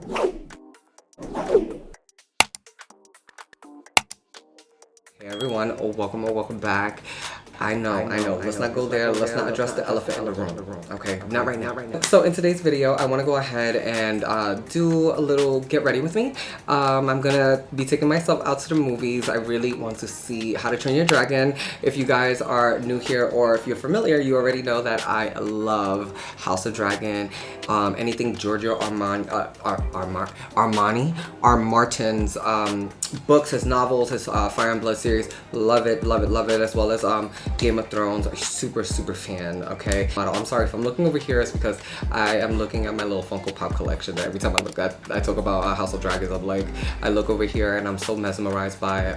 Hey everyone, welcome back. I know. Let's not go there. Let's not address the elephant in the room. Okay, not right now. So in today's video, I want to go ahead and do a little get ready with me. I'm gonna be taking myself out to the movies. I really want to see How to Train Your Dragon. If you guys are new here or if you're familiar, you already know that I love House of Dragon. Anything Giorgio Martin's books, his novels, his Fire and Blood series. Love it, as well as Game of Thrones. A super fan, okay? I'm sorry if I'm looking over here, it's because I am looking at my little Funko Pop collection. Every time I talk about House of Dragons, I look over here and I'm so mesmerized by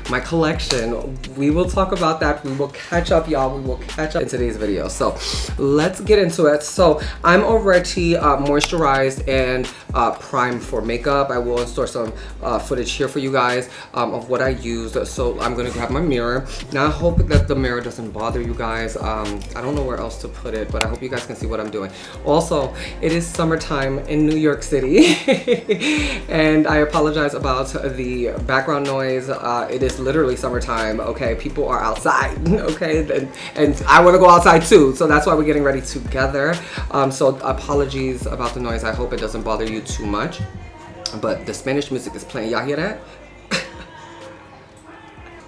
my collection. We will talk about that. We will catch up, y'all. We will catch up in today's video. So let's get into it. So I'm already moisturized and primed for makeup. I will install some footage here for you guys of what I used. So I'm gonna grab my mirror. Now I hope that the mirror doesn't bother you guys. I don't know where else to put it, but I hope you guys can see what I'm doing. Also, it is summertime in New York City and I apologize about the background noise. It is literally summertime, okay? People are outside, okay? And I want to go outside too, so that's why we're getting ready together. So apologies about the noise. I hope it doesn't bother you too much. But the Spanish music is playing. Y'all hear that?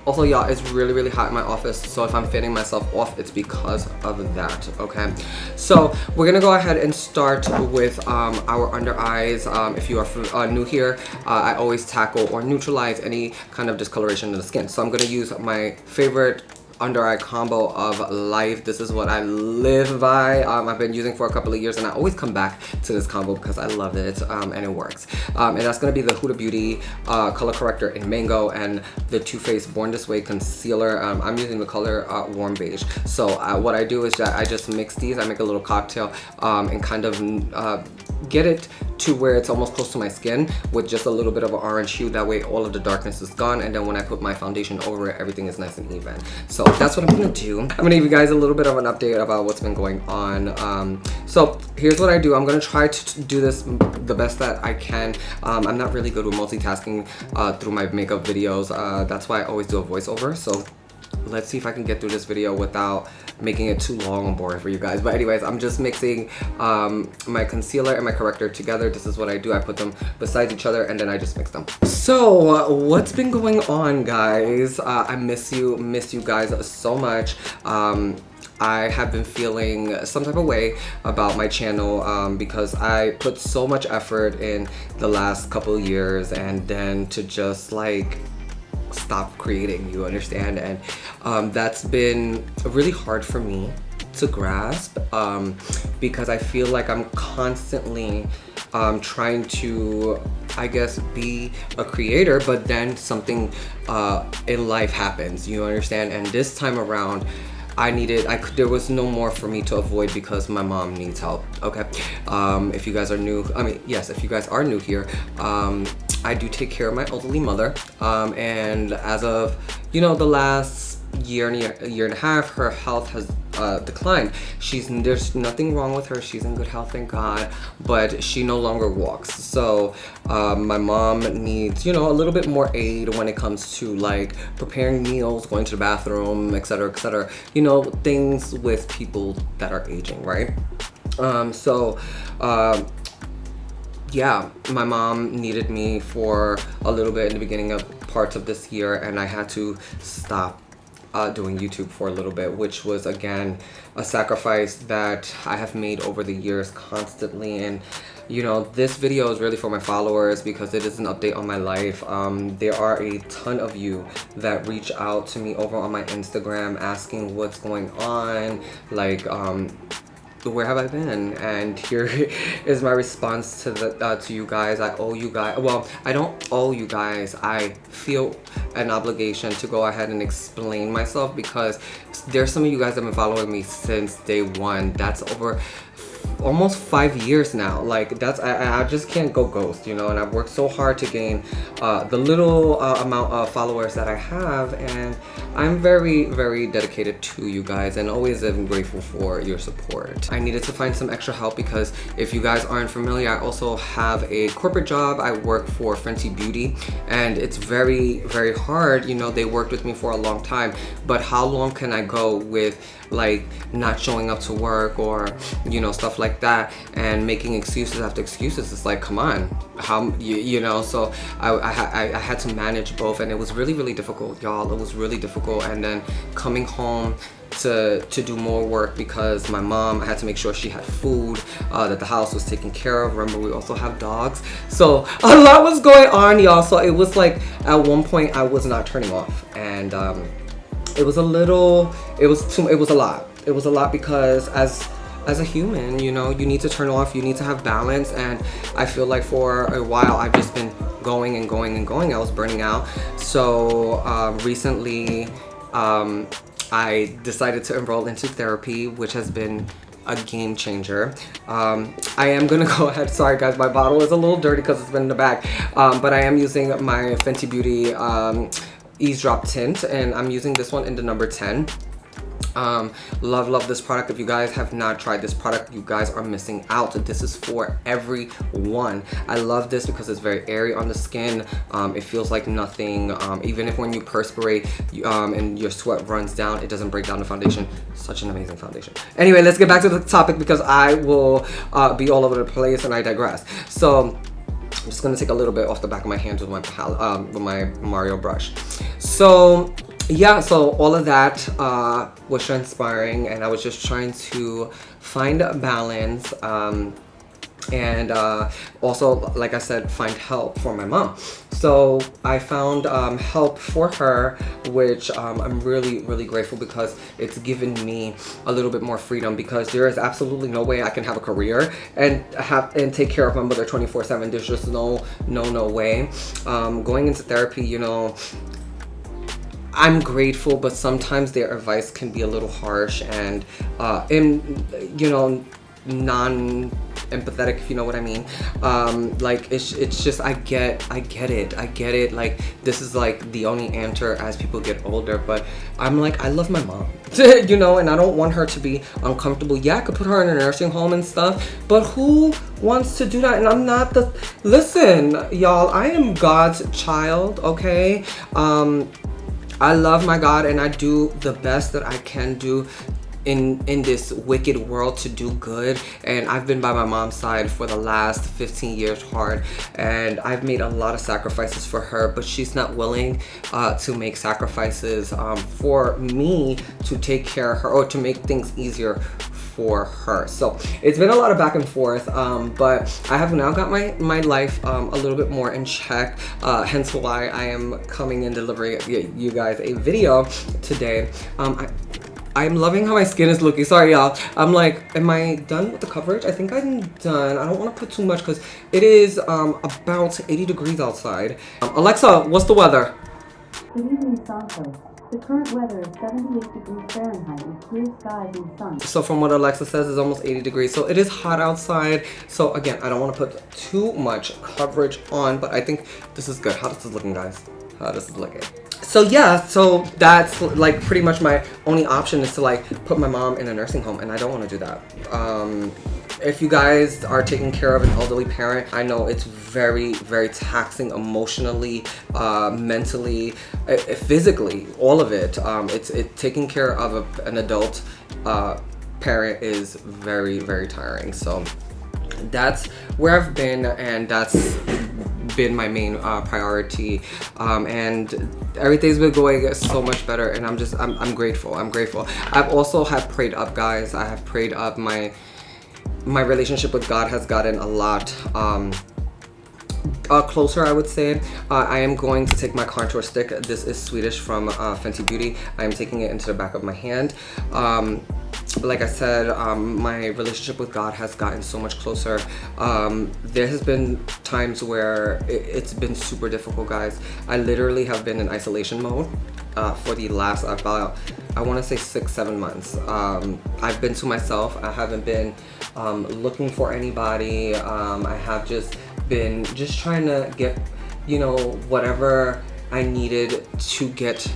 Also, y'all, it's really hot in my office, so if I'm fanning myself off, it's because of that, okay? So we're gonna go ahead and start with our under eyes. If you are new here, I always tackle or neutralize any kind of discoloration in the skin. So I'm gonna use my favorite under eye combo of life. This is what I live by. I've been using for a couple of years and I always come back to this combo because I love it and it works. And that's gonna be the Huda Beauty color corrector in Mango and the Too Faced Born This Way concealer. I'm using the color Warm Beige. So what I do is that I just mix these. I make a little cocktail and kind of get it to where it's almost close to my skin with just a little bit of an orange hue. That way all of the darkness is gone, and then when I put my foundation over it, everything is nice and even. So that's what I'm gonna do. I'm gonna give you guys a little bit of an update about what's been going on. So here's what I do. I'm gonna try to do this the best that I can. I'm not really good with multitasking through my makeup videos. That's why I always do a voiceover. So let's see if I can get through this video without making it too long and boring for you guys. But anyways, I'm just mixing my concealer and my corrector together. This is what I do. I put them beside each other and then I just mix them. So what's been going on, guys? I miss you guys so much. I have been feeling some type of way about my channel because I put so much effort in the last couple of years, and then to just like stop creating, you understand? And that's been really hard for me to grasp because I feel like I'm constantly trying to, I guess, be a creator, but then something in life happens, you understand? And this time around there was no more for me to avoid because my mom needs help, okay? If you guys are new, if you guys are new here, I do take care of my elderly mother, and as of, the last year and a half, her health has declined. There's nothing wrong with her. She's in good health, thank God, but she no longer walks. So my mom needs, a little bit more aid when it comes to like preparing meals, going to the bathroom, etc., things with people that are aging, right? Yeah, my mom needed me for a little bit in the beginning of parts of this year, and I had to stop doing YouTube for a little bit, which was again a sacrifice that I have made over the years constantly. And this video is really for my followers because it is an update on my life. There are a ton of you that reach out to me over on my Instagram asking what's going on, like where have I been? And here is my response to you guys. I owe you guys, well, I don't owe you guys. I feel an obligation to go ahead and explain myself because there's some of you guys that have been following me since day one. That's over almost 5 years now. Like that's I just can't go ghost, you know. And I've worked so hard to gain the little amount of followers that I have, and I'm very, very dedicated to you guys, and always am grateful for your support. I needed to find some extra help because if you guys aren't familiar, I also have a corporate job. I work for Fenty Beauty, and it's very, very hard. You know, they worked with me for a long time, but how long can I go with like not showing up to work, or you know, stuff like that, and making excuses after excuses? It's like, come on, how you know. So I had to manage both, and it was really, really difficult, y'all. It was really difficult. And then coming home to do more work because my mom, I had to make sure she had food, that the house was taken care of. Remember, we also have dogs, so a lot was going on, y'all. So it was like at one point I was not turning off, and it was a little, it was a lot because as a human, you know, you need to turn off, you need to have balance. And I feel like for a while I've just been going and going and going. I was burning out. So recently I decided to enroll into therapy, which has been a game changer. I am gonna go ahead, sorry guys, my bottle is a little dirty because it's been in the bag, but I am using my Fenty Beauty Eavesdrop tint, and I'm using this one in the number 10. Love this product. If you guys have not tried this product, you guys are missing out. This is for everyone. I love this because it's very airy on the skin. It feels like nothing. Even if when you perspirate and your sweat runs down, it doesn't break down the foundation. Such an amazing foundation. Anyway, let's get back to the topic because I will be all over the place and I digress. So I'm just gonna take a little bit off the back of my hands with my Mario brush. So yeah, so all of that was transpiring, and I was just trying to find a balance, and also, like I said, find help for my mom. So I found help for her, which I'm really, really grateful because it's given me a little bit more freedom, because there is absolutely no way I can have a career and take care of my mother 24/7. There's just no way. Going into therapy, you know, I'm grateful, but sometimes their advice can be a little harsh and you know, non-empathetic, if you know what I mean. Like it's just, I get it. Like this is like the only answer as people get older, but I'm like, I love my mom, you know, and I don't want her to be uncomfortable. Yeah, I could put her in a nursing home and stuff, but who wants to do that? And I'm not listen, y'all, I am God's child, okay? I love my God, and I do the best that I can do in this wicked world to do good. And I've been by my mom's side for the last 15 years hard, and I've made a lot of sacrifices for her, but she's not willing to make sacrifices for me to take care of her or to make things easier for her. So it's been a lot of back and forth, but I have now got my life a little bit more in check, hence why I am coming and delivering you guys a video today. I'm loving how my skin is looking. Sorry, y'all. I'm like, am I done with the coverage? I think I'm done. I don't want to put too much because it is about 80 degrees outside. Alexa, what's the weather? Good evening, Santos. The current weather is 78 degrees Fahrenheit with clear skies and sun. So from what Alexa says, it's almost 80 degrees. So it is hot outside. So again, I don't want to put too much coverage on, but I think this is good. How this is looking, guys? How this is looking. So yeah, so that's like pretty much my only option is to like put my mom in a nursing home, and I don't want to do that. If you guys are taking care of an elderly parent, I know it's very, very taxing emotionally, mentally, physically, all of it. It's taking care of an adult parent is very, very tiring. So that's where I've been, and that's been my main priority, and everything's been going so much better, and I'm grateful. I've also prayed up, guys. I have prayed up. My relationship with God has gotten a lot closer, I would say. I am going to take my contour stick. This is Swedish from Fenty Beauty. I am taking it into the back of my hand. Like I said, my relationship with God has gotten so much closer. There has been times where it's been super difficult, guys. I literally have been in isolation mode for the last about, I want to say 6-7 months. I've been to myself. I haven't been looking for anybody. I have just been trying to get, you know, whatever I needed to get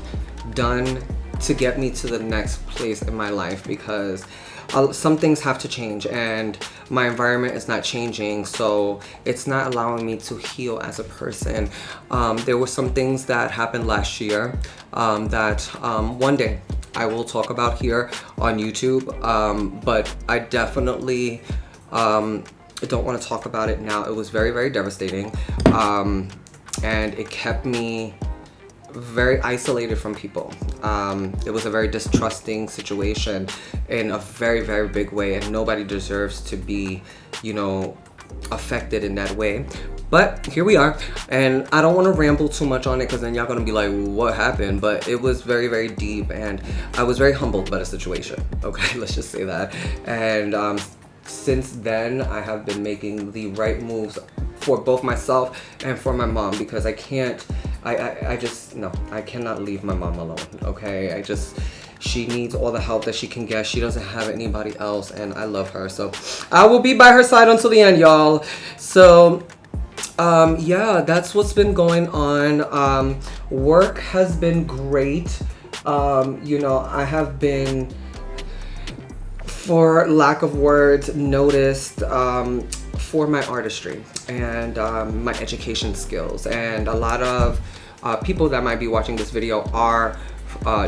done to get me to the next place in my life, because some things have to change and my environment is not changing, so it's not allowing me to heal as a person. There were some things that happened last year that one day I will talk about here on YouTube, but I definitely don't want to talk about it now. It was very, very devastating, and it kept me very isolated from people. It was a very distrusting situation in a very, very big way, and nobody deserves to be, you know, affected in that way. But here we are, and I don't want to ramble too much on it because then y'all gonna be like, what happened? But it was very, very deep, and I was very humbled by the situation. Okay, let's just say that. And since then, I have been making the right moves for both myself and for my mom, because I can't, I just, no, I cannot leave my mom alone, okay? She needs all the help that she can get. She doesn't have anybody else, and I love her. So I will be by her side until the end, y'all. So yeah, that's what's been going on. Work has been great. You know, I have been, for lack of words, noticed for my artistry and my education skills. And a lot of people that might be watching this video are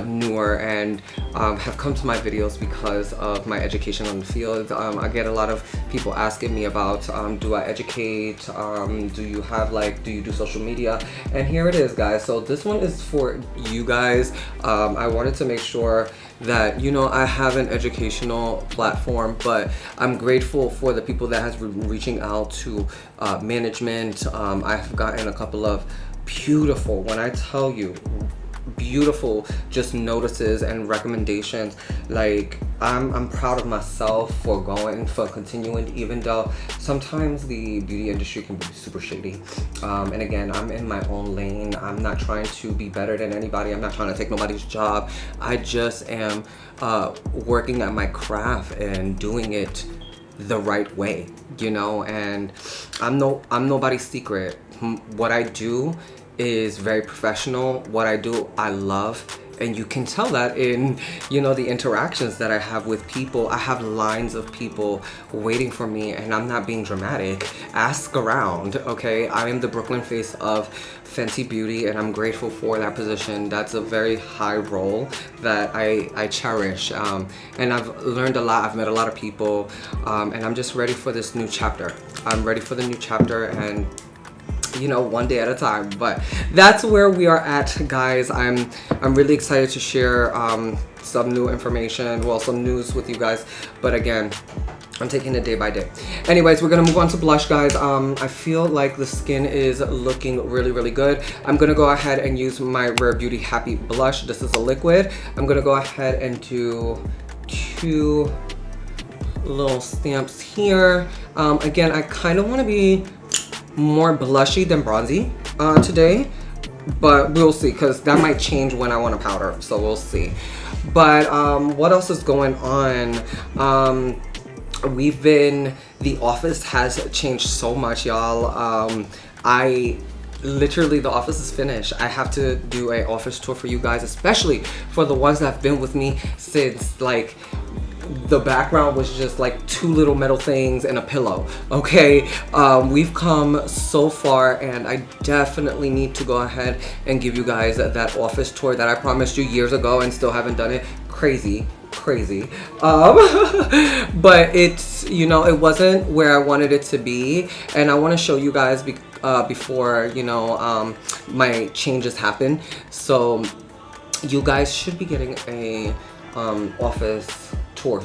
newer and have come to my videos because of my education on the field. I get a lot of people asking me about, do I educate, do you have, like, do you do social media? And here it is, guys. So this one is for you guys. I wanted to make sure that, you know, I have an educational platform, but I'm grateful for the people that has been reaching out to management. I've gotten a couple of beautiful, when I tell you, beautiful just notices and recommendations. Like, I'm proud of myself for continuing, even though sometimes the beauty industry can be super shady. And again, I'm in my own lane. I'm not trying to be better than anybody. I'm not trying to take nobody's job. I just am working at my craft and doing it the right way, you know. And I'm nobody's secret. What I do is very professional. What I do, I love, and you can tell that in, you know, the interactions that I have with people. I have lines of people waiting for me, and I'm not being dramatic. Ask around, okay? I am the Brooklyn face of Fenty Beauty, and I'm grateful for that position. That's a very high role that I cherish, and I've learned a lot. I've met a lot of people, and I'm just ready for this new chapter. I'm ready for the new chapter, and you know, one day at a time. But that's where we are at, guys. I'm really excited to share some new information, well, some news with you guys. But again, I'm taking it day by day. Anyways, we're gonna move on to blush, guys. I feel like the skin is looking really, really good. I'm gonna go ahead and use my Rare Beauty Happy blush. This is a liquid. I'm gonna go ahead and do 2 little stamps here. Again, I kind of want to be more blushy than bronzy today, but we'll see, because that might change when I want to powder, so we'll see. But what else is going on? The office has changed so much, y'all. Literally, the office is finished. I have to do an office tour for you guys, especially for the ones that have been with me since, like, the background was just like 2 little metal things and a pillow, okay? We've come so far, and I definitely need to go ahead and give you guys that office tour that I promised you years ago and still haven't done it. Crazy. But it's, you know, it wasn't where I wanted it to be, and I want to show you guys before, you know, my changes happen. So you guys should be getting a office tour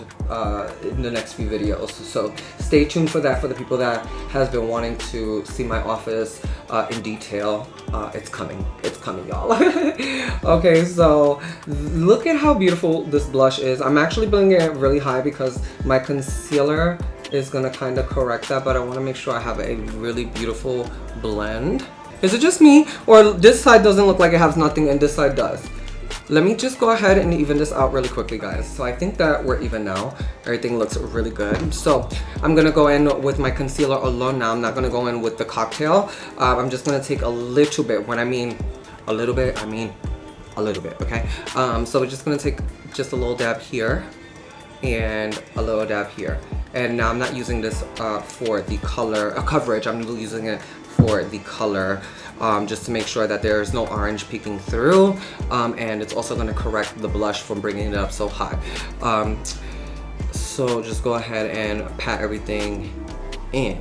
in the next few videos. So stay tuned for that. For the people that has been wanting to see my office in detail, it's coming. It's coming, y'all. Okay, so look at how beautiful this blush is. I'm actually bringing it really high because my concealer is gonna kind of correct that, but I want to make sure I have a really beautiful blend. Is it just me, or this side doesn't look like it has nothing and this side does? Let me just go ahead and even this out really quickly, guys. So I think that we're even now. Everything looks really good. So I'm gonna go in with my concealer alone now. I'm not gonna go in with the cocktail. I'm just gonna take a little bit. When I mean a little bit, I mean a little bit, okay? So we're just gonna take just a little dab here and a little dab here. And now I'm not using this for the color coverage. I'm using it for the color, just to make sure that there's no orange peeking through, and it's also going to correct the blush from bringing it up so high. So just go ahead and pat everything in.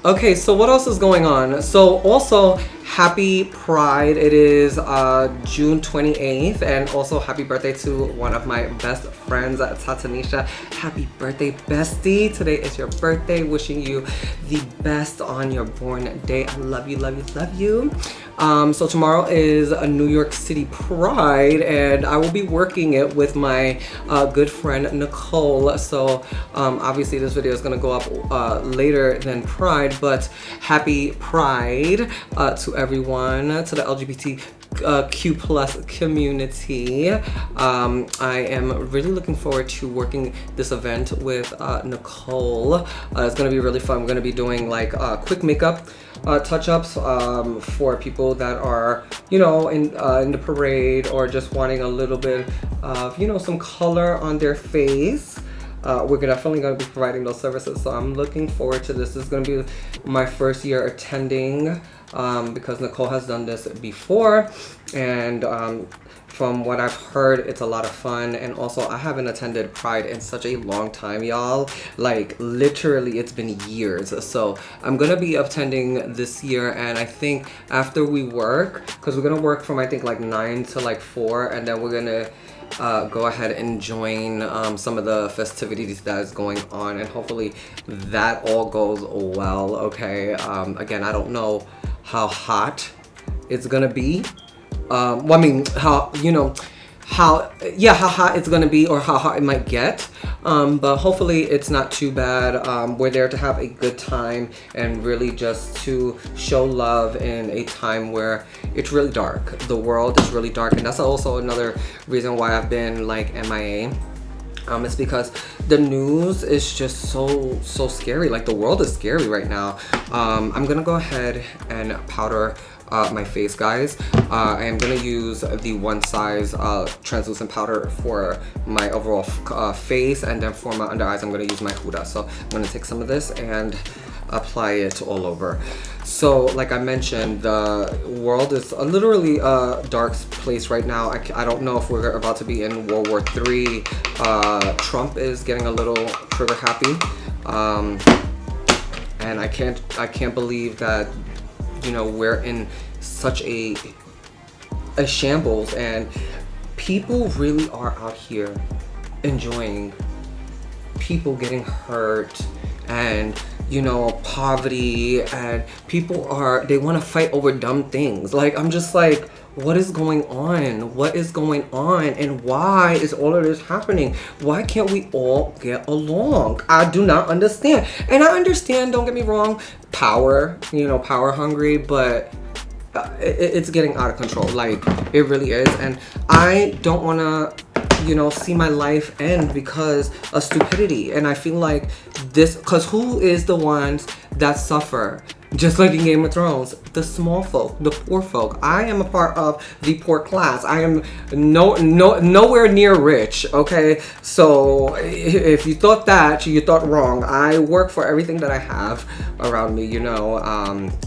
Okay, so what else is going on? So also, happy Pride. It is June 28th, and also happy birthday to one of my best friends, Tatanisha. Happy birthday, bestie. Today is your birthday. Wishing you the best on your born day. I love you, love you, love you. So tomorrow is a New York City Pride, and I will be working it with my good friend Nicole. So obviously this video is gonna go up later than Pride, but happy Pride to everyone, to the LGBTQ plus community. I am really looking forward to working this event with Nicole. It's gonna be really fun. We're gonna be doing like quick makeup touch-ups for people that are, you know, in the parade, or just wanting a little bit of, you know, some color on their face. We're definitely going to be providing those services, so I'm looking forward to this. This is going to be my first year attending, because Nicole has done this before, and from what I've heard, it's a lot of fun. And also, I haven't attended Pride in such a long time, y'all. Like, literally, it's been years. So I'm gonna be attending this year, and I think after we work, because we're gonna work from I think like 9 to like 4, and then we're gonna go ahead and join some of the festivities that is going on, and hopefully that all goes well. Okay, again, I don't know how hot it's gonna be. Well, I mean, how, you know, how hot it's gonna be, or how hot it might get, but hopefully it's not too bad. We're there to have a good time and really just to show love in a time where it's really dark. The world is really dark, and that's also another reason why I've been like MIA. It's because the news is just so scary. Like, the world is scary right now. I'm gonna go ahead and powder my face, guys. I am gonna use the one size translucent powder for my overall face, and then for my under eyes I'm gonna use my Huda. So I'm gonna take some of this and apply it all over. So like I mentioned, the world is literally a dark place right now. I don't know if we're about to be in World War III. Trump is getting a little trigger happy, and I can't believe that, you know, we're in such a shambles, and people really are out here enjoying people getting hurt, and, you know, poverty, and people they want to fight over dumb things. Like, I'm just like, what is going on? What is going on? And why is all of this happening? Why can't we all get along? I do not understand. And I understand, don't get me wrong, power, you know, power hungry, but it's getting out of control. Like, it really is. And I don't want to, you know, see my life end because of stupidity. And I feel like this, because who is the ones that suffer? Just like in Game of Thrones, the small folk, the poor folk. I am a part of the poor class. I am nowhere near rich, okay? So if you thought that, you thought wrong. I work for everything that I have around me, you know,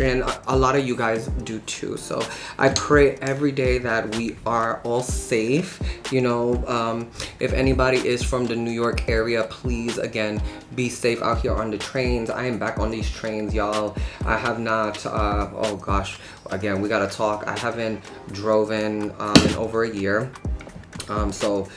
and a lot of you guys do too. So I pray every day that we are all safe, you know. If anybody is from the New York area, please, again, be safe out here on the trains. I am back on these trains, y'all. I have not, oh gosh, again, we gotta talk. I haven't drove in over a year. So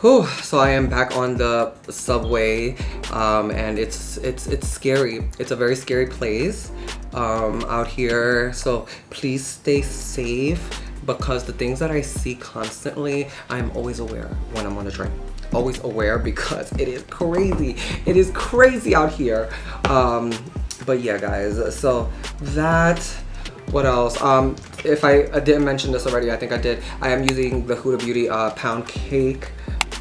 Whew, so I am back on the subway, and it's scary. It's a very scary place out here. So please stay safe, because the things that I see constantly, I'm always aware when I'm on the train. Always aware, because it is crazy. It is crazy out here. But yeah, guys. So that. What else? If I didn't mention this already, I think I did. I am using the Huda Beauty pound cake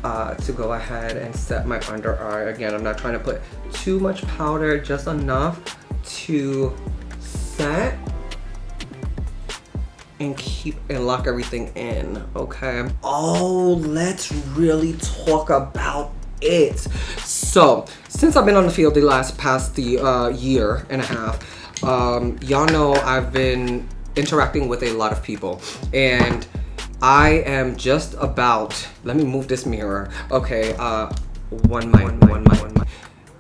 to go ahead and set my under eye. Again, I'm not trying to put too much powder, just enough to set and keep and lock everything in, okay? Oh, let's really talk about it. So, since I've been on the field the past year and a half, y'all know I've been interacting with a lot of people, and I am just about, let me move this mirror. Okay, one mic.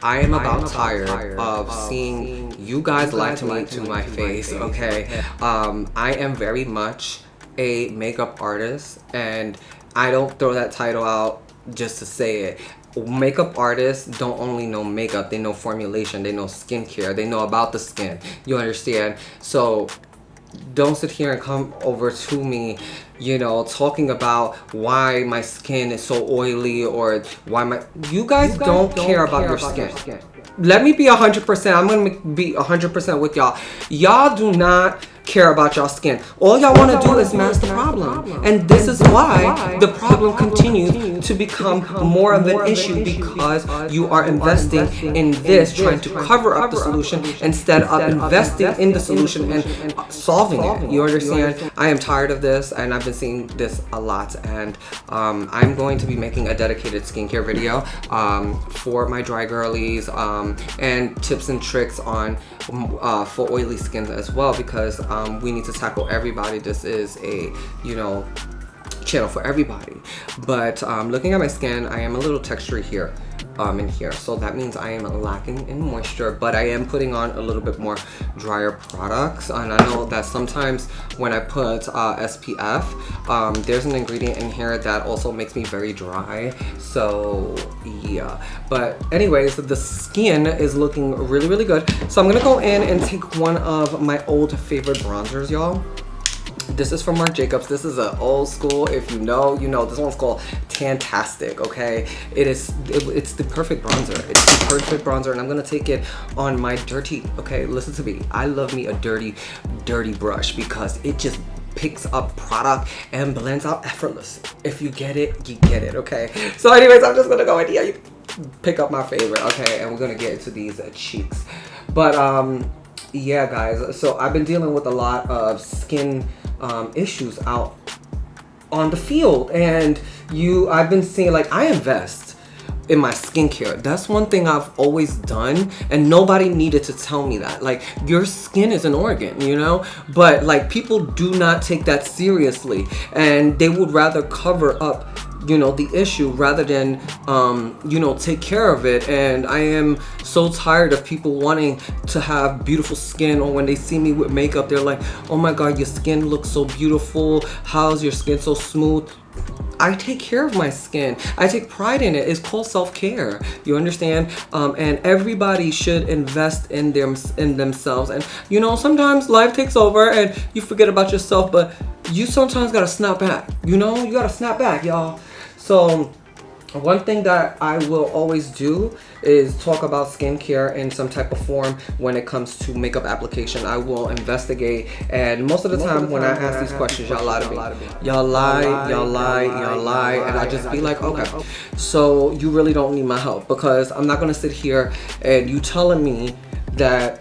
I am about tired of seeing you guys lie to me to my face, okay? I am very much a makeup artist, and I don't throw that title out just to say it. Makeup artists don't only know makeup, they know formulation, they know skincare, they know about the skin. You understand? So don't sit here and come over to me, you know, talking about why my skin is so oily, or why you guys don't care about your skin. Let me be 100%. I'm gonna be 100% with y'all. Y'all do not care about y'all skin. All y'all want to do is mask the problem, and this is why the problem continues to become more of an issue, because you are investing in this, trying to cover up the solution instead of investing in the solution and solving it. You understand? I am tired of this, and I've been seeing this a lot, and I'm going to be making a dedicated skincare video for my dry girlies, and tips and tricks on for oily skin as well, because we need to tackle everybody. This is a, you know, channel for everybody. But looking at my skin, I am a little textured here in here, so that means I am lacking in moisture, but I am putting on a little bit more drier products. And I know that sometimes when I put SPF, there's an ingredient in here that also makes me very dry, so yeah. But anyways, the skin is looking really, really good. So I'm gonna go in and take one of my old favorite bronzers, y'all. This is from Marc Jacobs. This is an old school. If you know, you know. This one's called Tantastic, okay? It's the perfect bronzer. It's the perfect bronzer, and I'm gonna take it on my dirty, okay? Listen to me. I love me a dirty brush, because it just picks up product and blends out effortless. If you get it, you get it, okay? So anyways, I'm just gonna go in here. You pick up my favorite, okay? And we're gonna get into these cheeks. But yeah, guys. So I've been dealing with a lot of skin issues out on the field, and I've been seeing, like, I invest in my skincare. That's one thing I've always done, and nobody needed to tell me that. Like, your skin is an organ, you know? But like, people do not take that seriously, and they would rather cover up, you know, the issue rather than you know, take care of it. And I am so tired of people wanting to have beautiful skin, or when they see me with makeup, they're like, oh my god, your skin looks so beautiful, how's your skin so smooth? I take care of my skin. I take pride in it. It's called self-care. You understand? And everybody should invest in themselves. And you know, sometimes life takes over and you forget about yourself, but you sometimes gotta snap back. You know, you gotta snap back, y'all. So one thing that I will always do is talk about skincare in some type of form when it comes to makeup application. I will investigate, and most of the time when I ask these questions, y'all lie to me. Y'all lie, and I just be like, okay, so you really don't need my help, because I'm not gonna sit here and you telling me that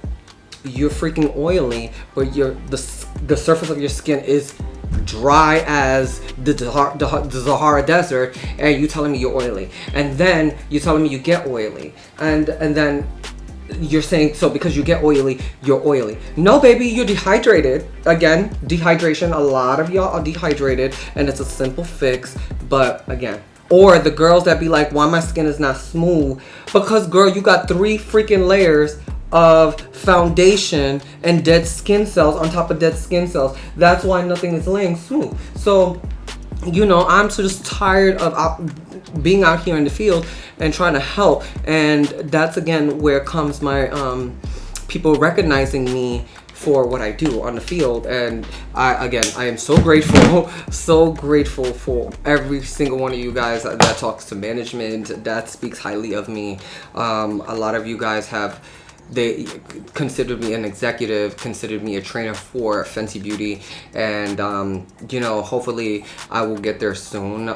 you're freaking oily, but the surface of your skin is dry as the Sahara Desert, and you telling me you're oily, and then you're telling me you get oily, and then you're saying, so because you get oily, you're oily. No, baby, you're dehydrated. Again, dehydration. A lot of y'all are dehydrated, and it's a simple fix. But again, or the girls that be like, why my skin is not smooth? Because girl, you got 3 freaking layers of foundation and dead skin cells on top of dead skin cells. That's why nothing is laying smooth. So, you know, I'm just tired of being out here in the field and trying to help. And that's again where comes my people recognizing me for what I do on the field. And I am so grateful, so grateful for every single one of you guys that talks to management, that speaks highly of me. A lot of you guys they considered me an executive, considered me a trainer for Fenty Beauty, and you know, hopefully I will get there soon.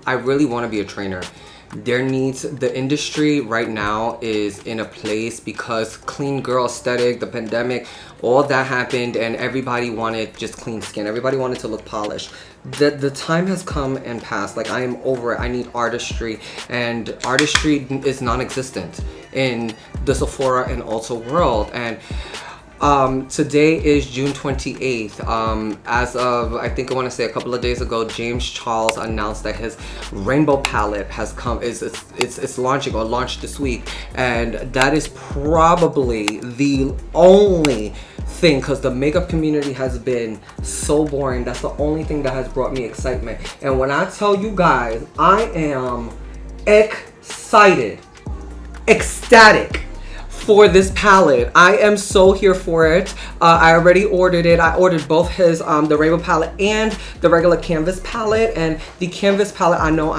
I really want to be a trainer. The industry right now is in a place because clean girl aesthetic, the pandemic, all that happened, and everybody wanted just clean skin. Everybody wanted to look polished. The time has come and passed. Like, I am over it. I need artistry, and artistry is non-existent in the Sephora and Ulta world. And today is June 28th. As of, I think I want to say a couple of days ago, James Charles announced that his rainbow palette has come, it's launching, or launched this week. And that is probably the only thing, because the makeup community has been so boring. That's the only thing that has brought me excitement. And when I tell you guys, I am excited, ecstatic for this palette. I am so here for it. I already ordered it. I ordered both his the rainbow palette and the regular canvas palette. And the canvas palette, I know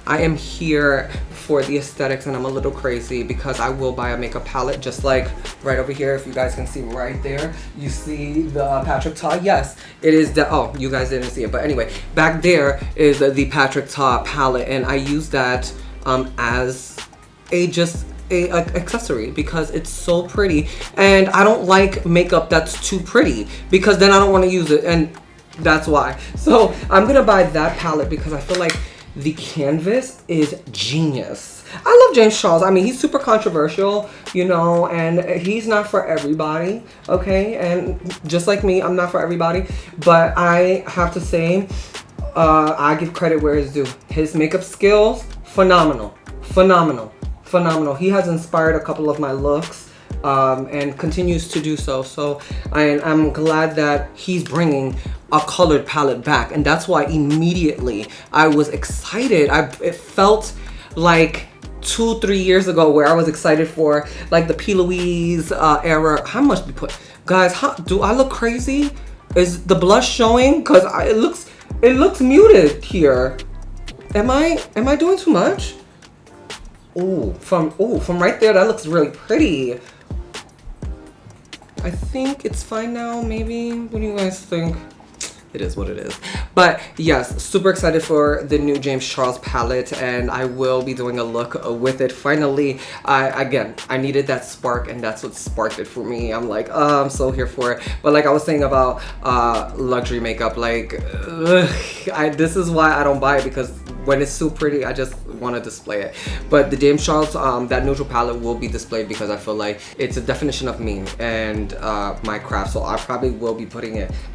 I am here for the aesthetics, and I'm a little crazy because I will buy a makeup palette, just like right over here. If you guys can see right there, you see the Patrick Ta. Yes, it is the, oh, you guys didn't see it, but anyway, back there is the Patrick Ta palette, and I use that as a accessory because it's so pretty. And I don't like makeup that's too pretty, because then I don't want to use it, and that's why. So I'm gonna buy that palette because I feel like the canvas is genius. I love James Charles. I mean, he's super controversial, you know, and he's not for everybody, okay? And just like me, I'm not for everybody, but I have to say, I give credit where it's due. His makeup skills, phenomenal. He has inspired a couple of my looks, and continues to do so. So I'm glad that he's bringing a colored palette back, and that's why immediately I was excited. It felt like 2-3 years ago where I was excited for like the P. Louise era. How much we put, guys? Do I look crazy? Is the blush showing? Cause it looks muted here. Am I doing too much? From right there, that looks really pretty. I think it's fine now, maybe. What do you guys think? It is what it is. But yes, super excited for the new James Charles palette, and I will be doing a look with it. Finally, I needed that spark, and that's what sparked it for me. I'm like, I'm so here for it. But like I was saying about luxury makeup, like, this is why I don't buy it, because when it's so pretty, I just want to display it. But the James Charles, that neutral palette will be displayed because I feel like it's a definition of me and my craft. So I probably will be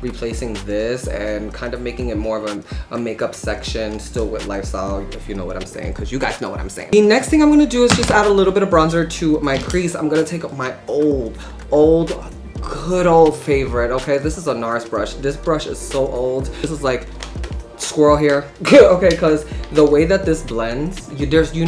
replacing this and kind of making it more of a makeup section, still with lifestyle, if you know what I'm saying, because you guys know what I'm saying. The next thing I'm going to do is just add a little bit of bronzer to my crease. I'm going to take up my good old favorite, okay? This is a NARS brush. This brush is so old. This is like squirrel hair, okay? Because the way that this blends, if you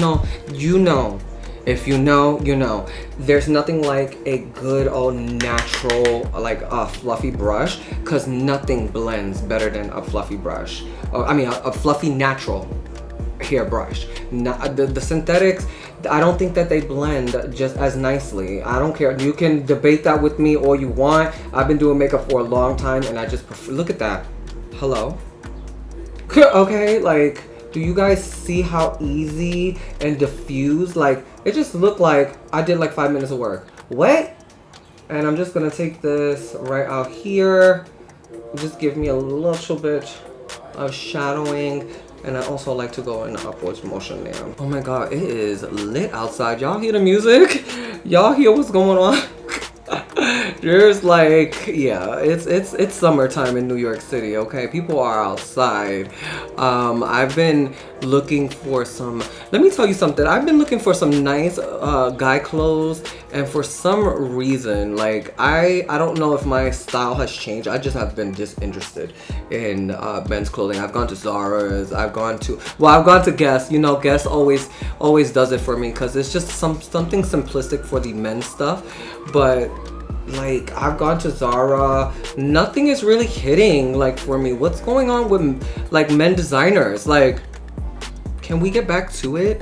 know, there's nothing like a good old natural, like a fluffy brush, because nothing blends better than a fluffy brush. I mean, a fluffy natural hair brush. The synthetics, I don't think that they blend just as nicely. I don't care. You can debate that with me all you want. I've been doing makeup for a long time, and I just prefer, look at that. Hello? Okay, like, do you guys see how easy and diffused? Like, it just looked like I did like 5 minutes of work. What? And I'm just gonna take this right out here. Just give me a little bit of shadowing. And I also like to go in an upwards motion there. Oh my God, it is lit outside. Y'all hear the music? Y'all hear what's going on? There's like, yeah, it's summertime in New York City, okay? People are outside. I've been looking for some, let me tell you something. I've been looking for some nice guy clothes, and for some reason, like I don't know if my style has changed. I just have been disinterested in men's clothing. I've gone to Zara's, I've gone to Guess. You know, Guess always does it for me because it's just something simplistic for the men's stuff. But like, I've gone to Zara, nothing is really hitting like for me. What's going on with like men designers? Like, can we get back to it?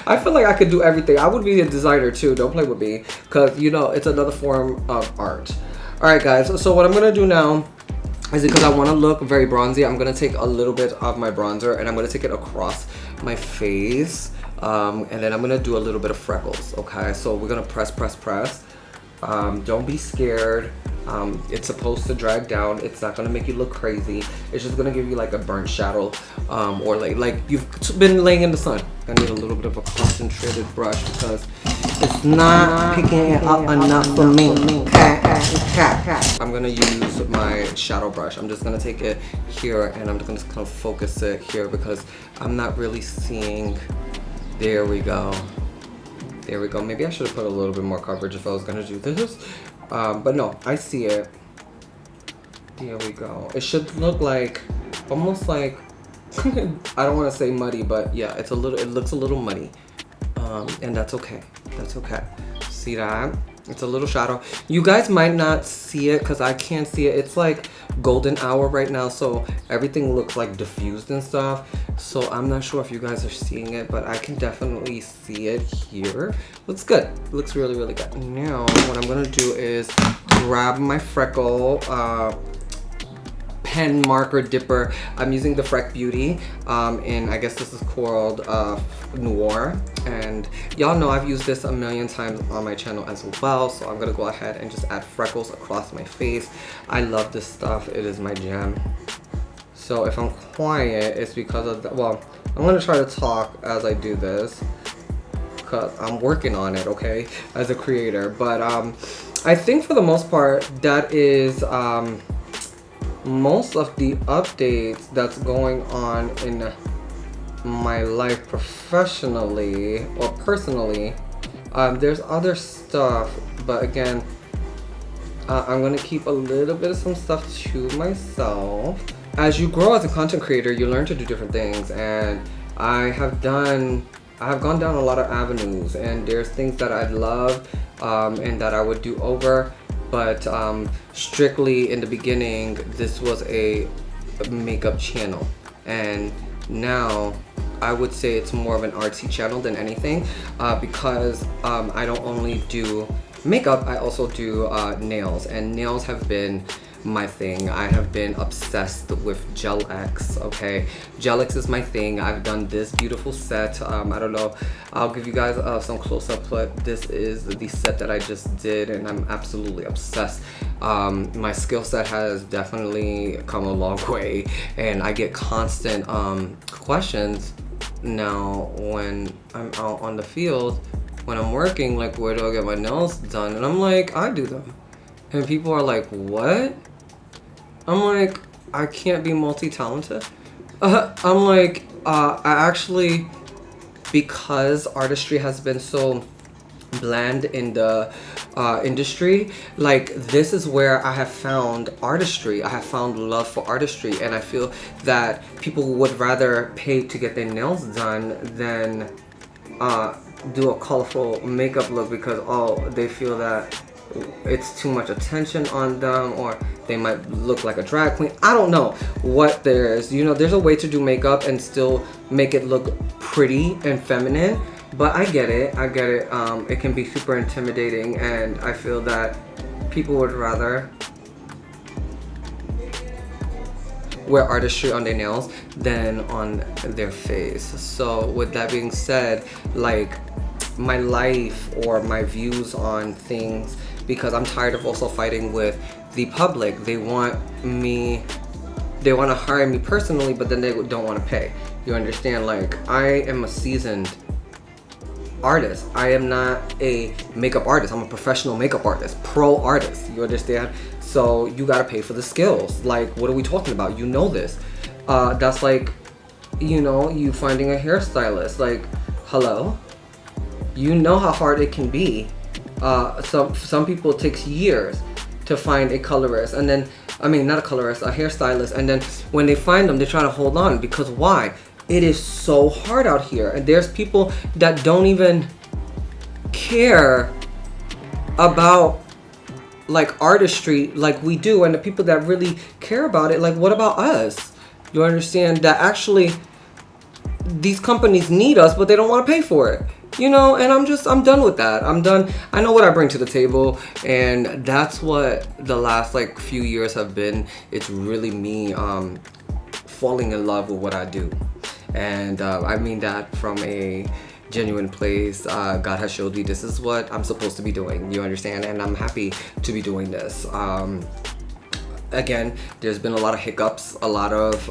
I feel like I could do everything. I would be a designer too. Don't play with me, because you know it's another form of art. All right, guys. So what I'm gonna do now is, because I want to look very bronzy, I'm gonna take a little bit of my bronzer and I'm gonna take it across my face, and then I'm gonna do a little bit of freckles. Okay, so we're gonna press. Don't be scared. It's supposed to drag down. It's not gonna make you look crazy. It's just gonna give you like a burnt shadow, or like you've been laying in the sun. I need a little bit of a concentrated brush because it's not picking it up enough for me. I'm gonna use my shadow brush. I'm just gonna take it here and I'm just gonna kind of focus it here because I'm not really seeing. There we go. There we go. Maybe I should have put a little bit more coverage if I was gonna do this. But no, I see it. There we go. It should look like, almost like, I don't want to say muddy, but yeah, it looks a little muddy. And that's okay. That's okay. See that? It's a little shadow. You guys might not see it because I can't see it. It's like golden hour right now, so everything looks like diffused and stuff. So I'm not sure if you guys are seeing it, but I can definitely see it here. Looks good. Looks really, really good. Now, what I'm gonna do is grab my freckle pen marker dipper. I'm using the Freck Beauty, and I guess this is called Noir. And y'all know I've used this a million times on my channel as well. So I'm gonna go ahead and just add freckles across my face. I love this stuff. It is my jam. So if I'm quiet, it's because of the, well, I'm gonna try to talk as I do this because I'm working on it, okay, as a creator. But I think for the most part, that is most of the updates that's going on in my life professionally or personally. There's other stuff, but again, I'm gonna keep a little bit of some stuff to myself. As you grow as a content creator, you learn to do different things, and I have gone down a lot of avenues, and there's things that I love and that I would do over. But strictly in the beginning, this was a makeup channel, and now I would say it's more of an artsy channel than anything, because I don't only do makeup, I also do nails, and nails have been my thing. I have been obsessed with Gel X, okay? Gel X is my thing. I've done this beautiful set. I don't know, I'll give you guys some close-up, but this is the set that I just did, and I'm absolutely obsessed. My skill set has definitely come a long way, and I get constant questions now when I'm out on the field, when I'm working, like, where do I get my nails done? And I'm like, I do them. And people are like, what? I'm like, I can't be multi-talented. I'm like, I actually, because artistry has been so bland in the industry, like, this is where I have found artistry. I have found love for artistry, and I feel that people would rather pay to get their nails done than do a colorful makeup look, because they feel that it's too much attention on them, or they might look like a drag queen. I don't know what there is. You know, there's a way to do makeup and still make it look pretty and feminine, but I get it. It can be super intimidating, and I feel that people would rather wear artistry on their nails than on their face. So with that being said, like, my life or my views on things, because I'm tired of also fighting with the public. They want to hire me personally, but then they don't want to pay. You understand? Like, I am a seasoned artist. I am not a makeup artist. I'm a professional makeup artist, pro artist. You understand? So you gotta pay for the skills. Like, what are we talking about? You know this. That's like, you know, you finding a hairstylist. Like, hello? You know how hard it can be. Some people it takes years to find a colorist, and then, I mean, not a colorist, a hairstylist, and then when they find them, they try to hold on, because why? It is so hard out here, and there's people that don't even care about like artistry like we do, and the people that really care about it, like, what about us? You understand that actually these companies need us, but they don't want to pay for it, you know? And I'm done with that. I'm done. I know what I bring to the table, and that's what the last like few years have been. It's really me falling in love with what I do. And I mean that from a genuine place. God has showed me this is what I'm supposed to be doing, you understand? And I'm happy to be doing this. Again, there's been a lot of hiccups, a lot of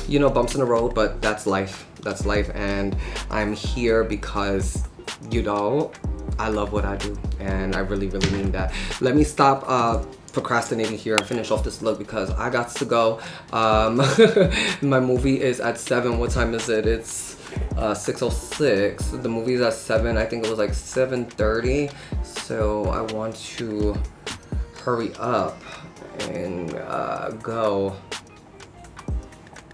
you know, bumps in the road, but that's life. That's life, and I'm here because, you know, I love what I do, and I really, really mean that. Let me stop procrastinating here and finish off this look because I got to go. My movie is at 7. What time is it? It's 6:06. The movie is at 7. I think it was like 7:30. So I want to hurry up and go,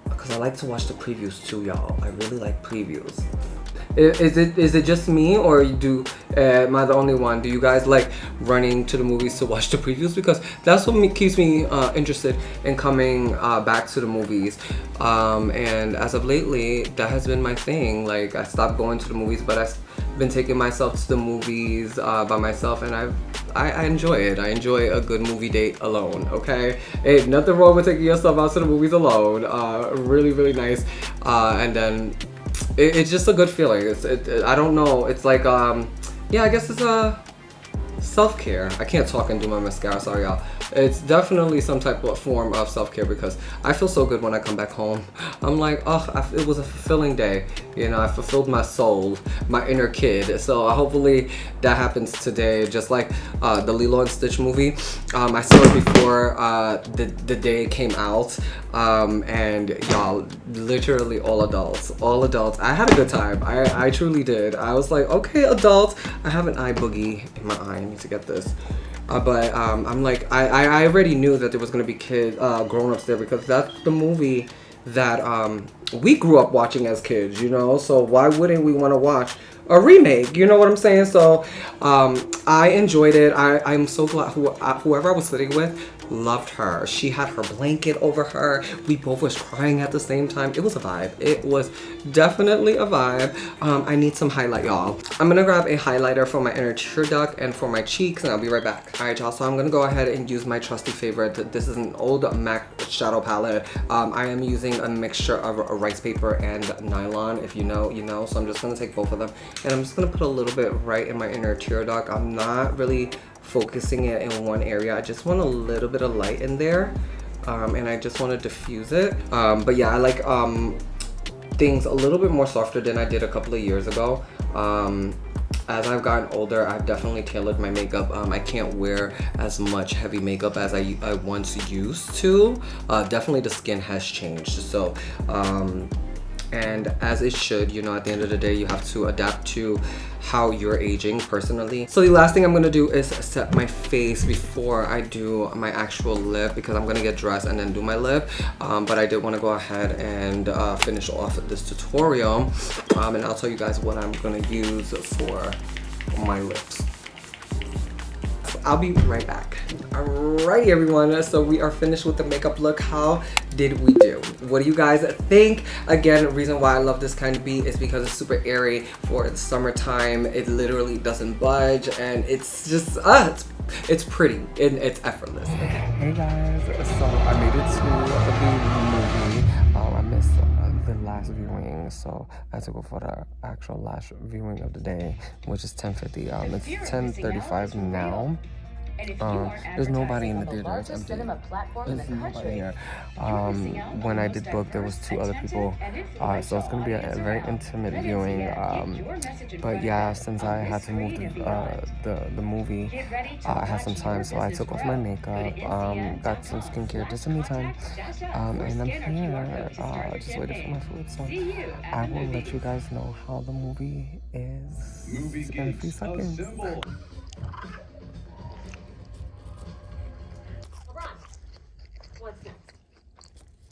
because I like to watch the previews too, y'all. I really like previews. Is it just me, or am I the only one? Do you guys like running to the movies to watch the previews? Because that's what keeps me interested in coming back to the movies. And as of lately, that has been my thing. Like, I stopped going to the movies, but I've been taking myself to the movies by myself, and I enjoy it. I enjoy a good movie date alone, okay? Hey, nothing wrong with taking yourself out to the movies alone. Really, really nice. And then it's just a good feeling. I don't know. It's like, yeah, I guess it's self-care. I can't talk and do my mascara, sorry y'all. It's definitely some type of form of self-care because I feel so good when I come back home. I'm like, oh, it was a fulfilling day. You know, I fulfilled my soul, my inner kid. So hopefully that happens today. Just like the Lilo and Stitch movie. I saw it before the day it came out. And y'all, literally all adults. I had a good time. I truly did. I was like, okay, adults. I have an eye boogie in my eye. I need to get this. But I'm like, I already knew that there was gonna be grown-ups there because that's the movie that we grew up watching as kids, you know? So why wouldn't we want to watch a remake? You know what I'm saying? So I enjoyed it. I'm so glad whoever I was sitting with loved her. She had her blanket over her. We both was crying at the same time. It was a vibe. It was definitely a vibe. I need some highlight, y'all. I'm gonna grab a highlighter for my inner tear duct and for my cheeks, and I'll be right back. All right, y'all, so I'm gonna go ahead and use my trusty favorite. This is an old MAC shadow palette. I am using a mixture of rice paper and nylon. If you know, you know. So I'm just gonna take both of them, and I'm just gonna put a little bit right in my inner tear duct. I'm not really focusing it in one area. I just want a little bit of light in there, and I just want to diffuse it. But yeah, I like things a little bit more softer than I did a couple of years ago. As I've gotten older, I've definitely tailored my makeup. I can't wear as much heavy makeup as I once used to. Definitely the skin has changed. So and as it should, you know, at the end of the day, you have to adapt to how you're aging personally. So the last thing I'm gonna do is set my face before I do my actual lip, because I'm gonna get dressed and then do my lip. But I did want to go ahead and finish off this tutorial, and I'll tell you guys what I'm gonna use for my lips. I'll be right back. Alrighty, everyone, so we are finished with the makeup look. How did we do? What do you guys think? Again, the reason why I love this kind of beat is because it's super airy for the summertime. It literally doesn't budge, and it's just it's pretty and it's effortless. Hey guys, so I made it to the movie. I missed the last viewing, so I had to go for the actual last viewing of the day, which is 10:50. It's 10:35 now. There's nobody in the theater. It's empty. There's nobody here. When I did book, there was 2 other people. So it's gonna be a very intimate viewing. But yeah, since I had to move the movie, I had some time, so I took off my makeup, got some skincare, did some me time, and I'm here, just waiting for my food. So I will let you guys know how the movie is in a few seconds.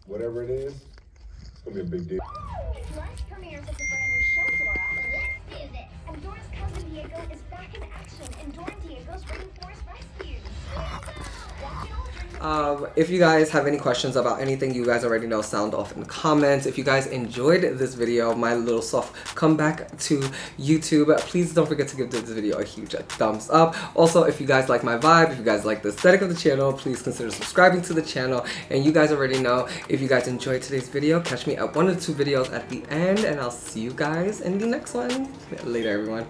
Whatever it is, it's gonna be a big deal. Tonight's premieres of the brand new show, Dora. Let's do this. And Dora's cousin Diego is back in action, and Dora and Diego's rainforest rescue. If you guys have any questions about anything, you guys already know, sound off in the comments. If you guys enjoyed this video, my little soft comeback to YouTube, please don't forget to give this video a huge thumbs up. Also, if you guys like my vibe, if you guys like the aesthetic of the channel, please consider subscribing to the channel. And you guys already know, if you guys enjoyed today's video, catch me at 1 or 2 videos at the end, and I'll see you guys in the next one. Later, everyone.